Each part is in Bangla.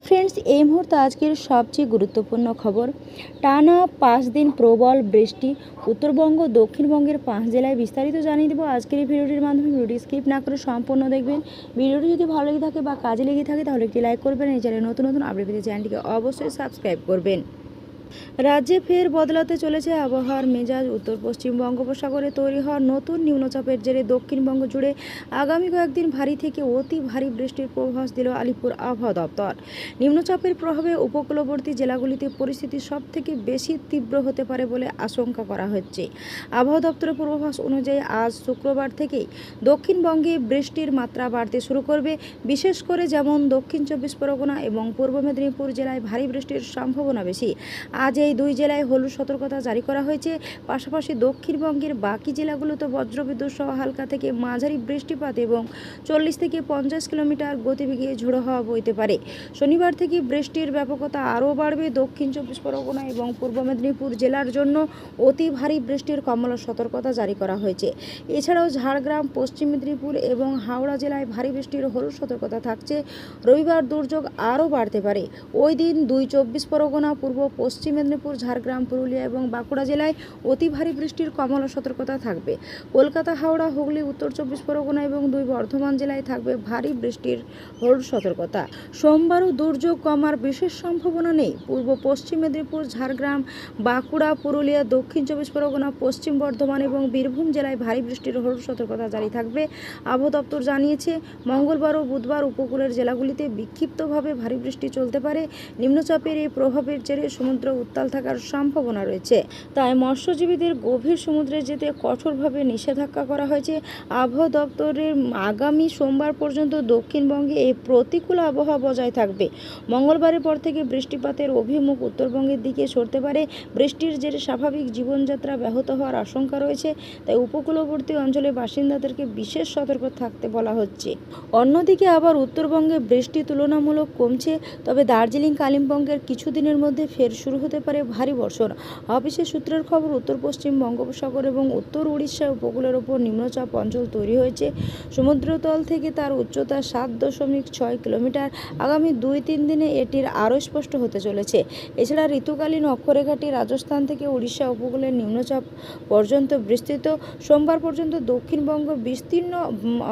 ফ্রেন্ডস, এই মুহূর্তে আজকের সবচেয়ে গুরুত্বপূর্ণ খবর। টানা 5 দিন প্রবল বৃষ্টি উত্তরবঙ্গ দক্ষিণবঙ্গের 5 জেলায়। বিস্তারিত জানিয়ে দেবো আজকের এই ভিডিওটির মাধ্যমে। ভিডিওটি স্কিপ না করে সম্পূর্ণ দেখবেন। ভিডিওটি যদি ভালো লেগে থাকে বা কাজে লেগে থাকে তাহলে একটি লাইক করবেন। এই চ্যানেলে নতুন নতুন আপডেট পেতে চ্যানেলটিকে অবশ্যই সাবস্ক্রাইব করবেন। রাজ্যে ফের বদলাতে চলেছে আবহাওয়ার মেজাজ। উত্তর পশ্চিম বঙ্গোপসাগরে তৈরি হওয়া নতুন নিম্নচাপের জেরে দক্ষিণবঙ্গ জুড়ে আগামী কয়েকদিন ভারী থেকে অতি ভারী বৃষ্টির পূর্বাভাস দিল আলিপুর আবহাওয়া দপ্তর। নিম্নচাপের প্রভাবে উপকূলবর্তী জেলাগুলিতে পরিস্থিতি সব থেকে বেশি তীব্র হতে পারে বলে আশঙ্কা করা হচ্ছে। আবহাওয়া দপ্তরের পূর্বাভাস অনুযায়ী আজ শুক্রবার থেকেই দক্ষিণবঙ্গে বৃষ্টির মাত্রা বাড়তে শুরু করবে। বিশেষ করে যেমন দক্ষিণ 24 পরগনা এবং পূর্ব মেদিনীপুর জেলায় ভারী বৃষ্টির সম্ভাবনা বেশি। আজ এই দুই জেলায় হলুদ সতর্কতা জারি করা হয়েছে। পাশাপাশি দক্ষিণবঙ্গের বাকি জেলাগুলোতে বজ্রবিদ্যুৎ সহ হালকা থেকে মাঝারি বৃষ্টিপাত এবং 40 থেকে 50 কিলোমিটার গতিবেগে ঝোড়ো হাওয়া বইতে পারে। শনিবার থেকে বৃষ্টির ব্যাপকতা আরও বাড়বে। দক্ষিণ 24 পরগনা এবং পূর্ব মেদিনীপুর জেলার জন্য অতি ভারী বৃষ্টির কমলা সতর্কতা জারি করা হয়েছে। এছাড়াও ঝাড়গ্রাম, পশ্চিম মেদিনীপুর এবং হাওড়া জেলায় ভারী বৃষ্টির হলুদ সতর্কতা থাকছে। রবিবার দুর্যোগ আরও বাড়তে পারে। ওই দিন 24 পরগনা, পূর্ব পশ্চিম মেদিনীপুর, ঝাড়গ্রাম, পুরুলিয়া এবং বাঁকুড়া জেলায় অতি ভারী বৃষ্টির কমলা সতর্কতা থাকবে। কলকাতা, হাওড়া, হুগলি, উত্তর 24 পরগনা এবং 2 বর্ধমান জেলায় থাকবে ভারী বৃষ্টির হলুদ সতর্কতা। সোমবারও দুর্যোগ কমার বিশেষ সম্ভাবনা নেই। পূর্ব পশ্চিম মেদিনীপুর, ঝাড়গ্রাম, বাঁকুড়া, পুরুলিয়া, দক্ষিণ 24 পরগনা, পশ্চিম বর্ধমান এবং বীরভূম জেলায় ভারী বৃষ্টির হলুদ সতর্কতা জারি থাকবে। আবহাওয়া দপ্তর জানিয়েছে, মঙ্গলবার ও বুধবার উপকূলের জেলাগুলিতে বিক্ষিপ্তভাবে ভারী বৃষ্টি চলতে পারে। নিম্নচাপের এই প্রভাবের জেরে সমুদ্র উত্তাল থাকার সম্ভাবনা রয়েছে। তাই মৎস্যজীবীদের গভীর সমুদ্রে যেতে কঠোরভাবে নিষেধাজ্ঞা করা হয়েছে। আবহাওয়া দপ্তরের আগামী সোমবার পর্যন্ত দক্ষিণবঙ্গে এই প্রতিকূল আবহাওয়া বজায় থাকবে। মঙ্গলবারের পর থেকে বৃষ্টিপাতের অভিমুখ উত্তরবঙ্গের দিকে সরতে পারে। বৃষ্টির জেরে স্বাভাবিক জীবনযাত্রা ব্যাহত হওয়ার আশঙ্কা রয়েছে। তাই উপকূলবর্তী অঞ্চলের বাসিন্দাদেরকে বিশেষ সতর্ক থাকতে বলা হচ্ছে। অন্যদিকে আবার উত্তরবঙ্গে বৃষ্টি তুলনামূলক কমছে। তবে দার্জিলিং, কালিম্পংয়ের কিছুদিনের মধ্যে ফের শুরু হতে পারে ভারী বর্ষণ। অফিসের সূত্রের খবর, উত্তর পশ্চিম বঙ্গোপসাগর এবং উত্তর উড়িষ্যা উপকূলের ওপর নিম্নচাপ অঞ্চল তৈরি হয়েছে। সমুদ্রতল থেকে তার উচ্চতা 7.6 কিলোমিটার। আগামী 2-3 দিনে এটির আরও স্পষ্ট হতে চলেছে। এছাড়া ঋতুকালীন অক্ষরেখাটি রাজস্থান থেকে উড়িষ্যা উপকূলের নিম্নচাপ পর্যন্ত বিস্তৃত। সোমবার পর্যন্ত দক্ষিণবঙ্গ বিস্তীর্ণ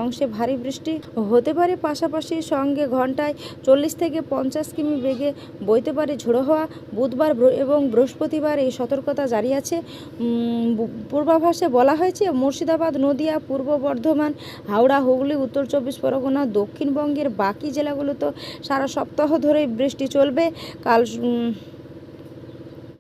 অংশে ভারী বৃষ্টি হতে পারে। পাশাপাশি সঙ্গে ঘন্টায় 40 থেকে 50 কিমি বেগে বইতে পারে ঝোড়ো হাওয়া। বুধবার এবং বৃহস্পতিবার এই সতর্কতা জারি আছে। পূর্বাভাসে বলা হয়েছে, মুর্শিদাবাদ, নদিয়া, পূর্ব বর্ধমান, হাওড়া, হুগলি, উত্তর 24 পরগনা, দক্ষিণবঙ্গের বাকি জেলাগুলোতে সারা সপ্তাহ ধরে বৃষ্টি চলবে। কাল